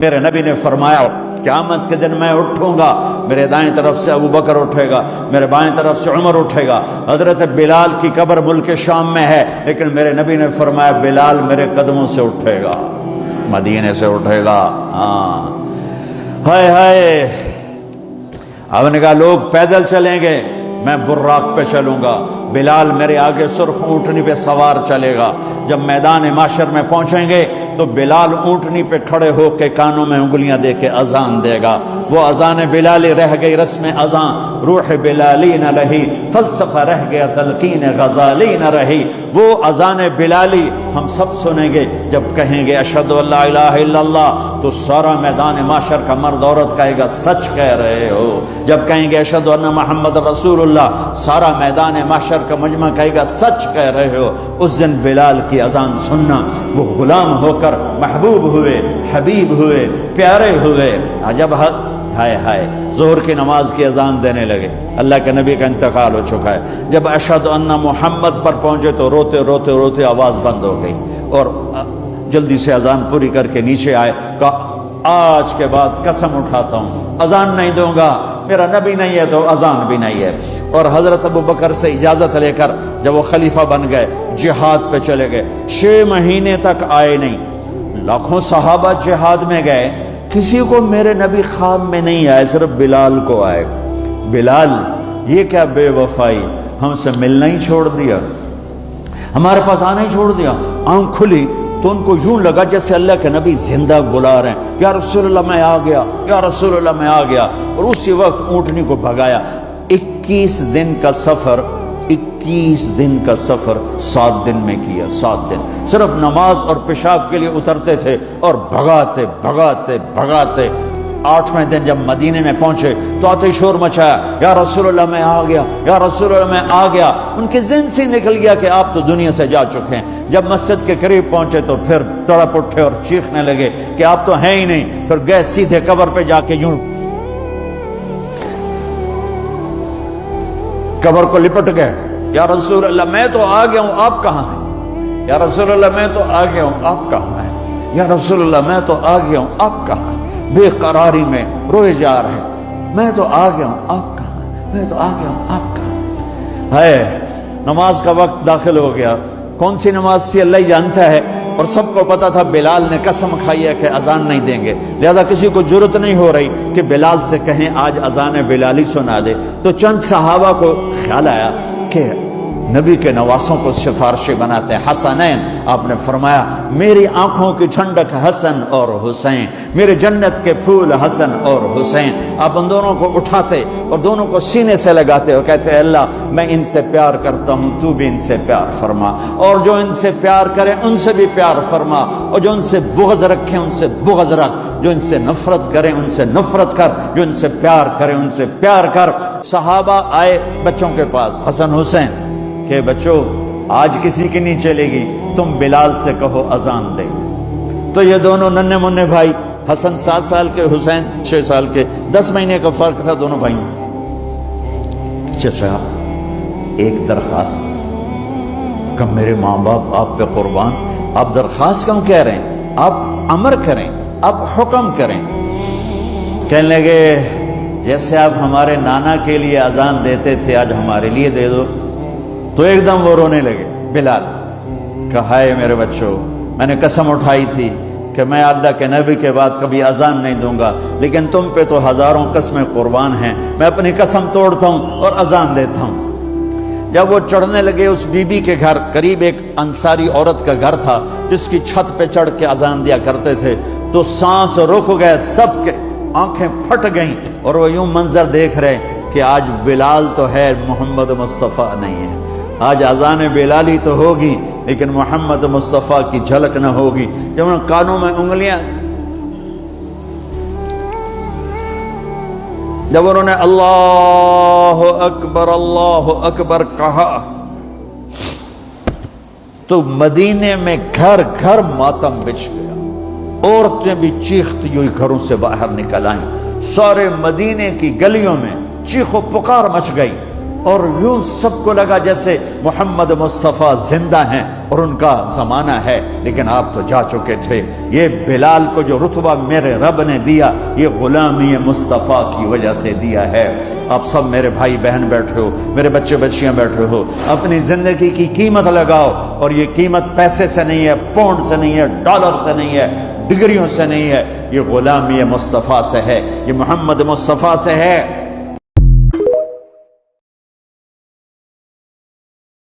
میرے نبی نے فرمایا قیامت کے دن میں اٹھوں گا، میرے دائیں طرف سے ابو بکر اٹھے گا، میرے بائیں طرف سے عمر اٹھے گا۔ حضرت بلال کی قبر ملک شام میں ہے، لیکن میرے نبی نے فرمایا بلال میرے قدموں سے اٹھے گا، مدینے سے اٹھے گا۔ ہائے ہائے، اب نے کہا لوگ پیدل چلیں گے، میں براق پہ چلوں گا، بلال میرے آگے سرخ اونٹنی پہ سوار چلے گا۔ جب میدان معاشر میں پہنچیں گے تو بلال اونٹنی پہ کھڑے ہو کے کانوں میں انگلیاں دے کے اذان دے گا۔ وہ اذان بلالی رہ گئی رسم اذان، روح بلالی نہ رہی، فلسفہ رہ گیا تلقین غزالی نہ رہی۔ وہ اذان بلالی ہم سب سنیں گے جب کہیں گے اشہد ان لا الہ الا اللہ، تو سارا میدان معاشر کا مرد عورت کہے گا سچ کہہ رہے ہو۔ جب کہیں گے اشہد ان محمد رسول اللہ، سارا میدان معاشر کا مجمع کہے گا سچ کہہ رہے ہو۔ اس دن بلال کی اذان سننا، وہ غلام ہو کر محبوب ہوئے، حبیب ہوئے، پیارے ہوئے۔ جب ہائے ہائے ظہر کی نماز کی اذان دینے لگے، اللہ کے نبی کا انتقال ہو چکا ہے، جب اشہد ان محمد پر پہنچے تو روتے روتے روتے آواز بند ہو گئی، اور جلدی سے اذان پوری کر کے نیچے آئے، کہا آج کے بعد قسم اٹھاتا ہوں اذان نہیں دوں گا، میرا نبی نہیں ہے تو اذان بھی نہیں ہے۔ اور حضرت ابو بکر سے اجازت لے کر جب وہ خلیفہ بن گئے، جہاد پہ چلے گئے، 6 مہینے تک آئے نہیں۔ لاکھوں صحابہ جہاد میں گئے، کسی کو میرے نبی خواب میں نہیں آئے، صرف بلال کو آئے۔ بلال یہ کیا بے وفائی، ہم سے ملنا ہی چھوڑ دیا، ہمارے پاس آنا ہی چھوڑ دیا۔ آنکھ کھلی تو ان کو یوں لگا جیسے اللہ کے نبی زندہ بلا رہے ہیں، یا رسول اللہ میں آ گیا، یا رسول اللہ میں آ گیا۔ اور اسی وقت اونٹنی کو بھگایا۔ 21 دن کا سفر، 21 دن کا سفر 7 دن میں کیا، 7 دن صرف نماز اور پیشاب کے لیے اترتے تھے اور بھگاتے بھگاتے بھگاتے۔ 8ویں دن جب مدینے میں پہنچے تو آتے شور مچایا، یا رسول اللہ میں آ گیا، یا رسول اللہ میں آ گیا۔ ان کے ذہن سے نکل گیا کہ آپ تو دنیا سے جا چکے ہیں۔ جب مسجد کے قریب پہنچے تو پھر تڑپ اٹھے اور چیخنے لگے کہ آپ تو ہیں ہی نہیں۔ پھر گئے سیدھے قبر پہ جا کے یوں قبر کو لپٹ گئے، یا رسول اللہ میں تو آ گیا ہوں، آپ کہاں ہیں؟ یا رسول اللہ میں تو آ گیا ہوں، آپ کہاں ہیں؟ یا رسول اللہ میں تو آ گیا ہوں، آپ کہاں ہیں؟ بے قراری میں روئے جا رہے، میں تو آ گیا ہوں، آپ کہاں ہیں؟ میں تو آ گیا ہوں، آپ کہاں ہیں؟ نماز کا وقت داخل ہو گیا۔ کون سی نماز تھی اللہ ہی جانتا ہے، اور سب کو پتا تھا بلال نے قسم کھائی ہے کہ اذان نہیں دیں گے، لہذا کسی کو جرت نہیں ہو رہی کہ بلال سے کہیں آج اذان بلالی سنا دے۔ تو چند صحابہ کو خیال آیا کہ نبی کے نواسوں کو سفارشی بناتے ہیں، حسنین۔ آپ نے فرمایا میری آنکھوں کی ٹھنڈک حسن اور حسین، میرے جنت کے پھول حسن اور حسین۔ آپ ان دونوں کو اٹھاتے اور دونوں کو سینے سے لگاتے اور کہتے اللہ میں ان سے پیار کرتا ہوں، تو بھی ان سے پیار فرما، اور جو ان سے پیار کرے ان سے بھی پیار فرما، اور جو ان سے بغض رکھے ان سے بغض رکھ، جو ان سے نفرت کرے ان سے نفرت کر، جو ان سے پیار کرے ان سے پیار کر۔ صحابہ آئے بچوں کے پاس، حسن حسین، کہ بچوں آج کسی کی نہیں چلے گی، تم بلال سے کہو اذان دے۔ تو یہ دونوں ننھے منھے بھائی، حسن 7 سال کے، حسین 6 سال کے، 10 مہینے کا فرق تھا دونوں بھائیوں۔ چچا ایک درخواست، کہ میرے ماں باپ آپ پہ قربان، آپ درخواست کیوں کہہ رہے ہیں؟ آپ امر کریں، آپ حکم کریں۔ کہنے لگے جیسے آپ ہمارے نانا کے لیے اذان دیتے تھے آج ہمارے لیے دے دو۔ تو ایک دم وہ رونے لگے بلال، کہا ہے میرے بچوں میں نے قسم اٹھائی تھی کہ میں اللہ کے نبی کے بعد کبھی اذان نہیں دوں گا، لیکن تم پہ تو ہزاروں قسمیں قربان ہیں، میں اپنی قسم توڑتا ہوں اور اذان دیتا ہوں۔ جب وہ چڑھنے لگے اس بی بی کے گھر، قریب ایک انصاری عورت کا گھر تھا جس کی چھت پہ چڑھ کے اذان دیا کرتے تھے، تو سانس رک گئے، سب کے آنکھیں پھٹ گئیں، اور وہ یوں منظر دیکھ رہے کہ آج بلال تو ہے، محمد مصطفیٰ نہیں ہے۔ آج اذان بلالی تو ہوگی لیکن محمد مصطفیٰ کی جھلک نہ ہوگی۔ جب ان کانوں میں انگلیاں، جب انہوں نے اللہ اکبر کہا تو مدینے میں گھر گھر ماتم بچھ گیا، عورتیں بھی چیختی ہوئی گھروں سے باہر نکل آئیں، سارے مدینے کی گلیوں میں چیخ و پکار مچ گئی۔ اور یوں سب کو لگا جیسے محمد مصطفیٰ زندہ ہیں اور ان کا زمانہ ہے، لیکن آپ تو جا چکے تھے۔ یہ بلال کو جو رتبہ میرے رب نے دیا، یہ غلامی مصطفیٰ کی وجہ سے دیا ہے۔ آپ سب میرے بھائی بہن بیٹھے ہو، میرے بچے بچیاں بیٹھے ہو، اپنی زندگی کی قیمت لگاؤ، اور یہ قیمت پیسے سے نہیں ہے، پاؤنڈ سے نہیں ہے، ڈالر سے نہیں ہے، ڈگریوں سے نہیں ہے، یہ غلامی مصطفیٰ سے ہے، یہ محمد مصطفیٰ سے ہے۔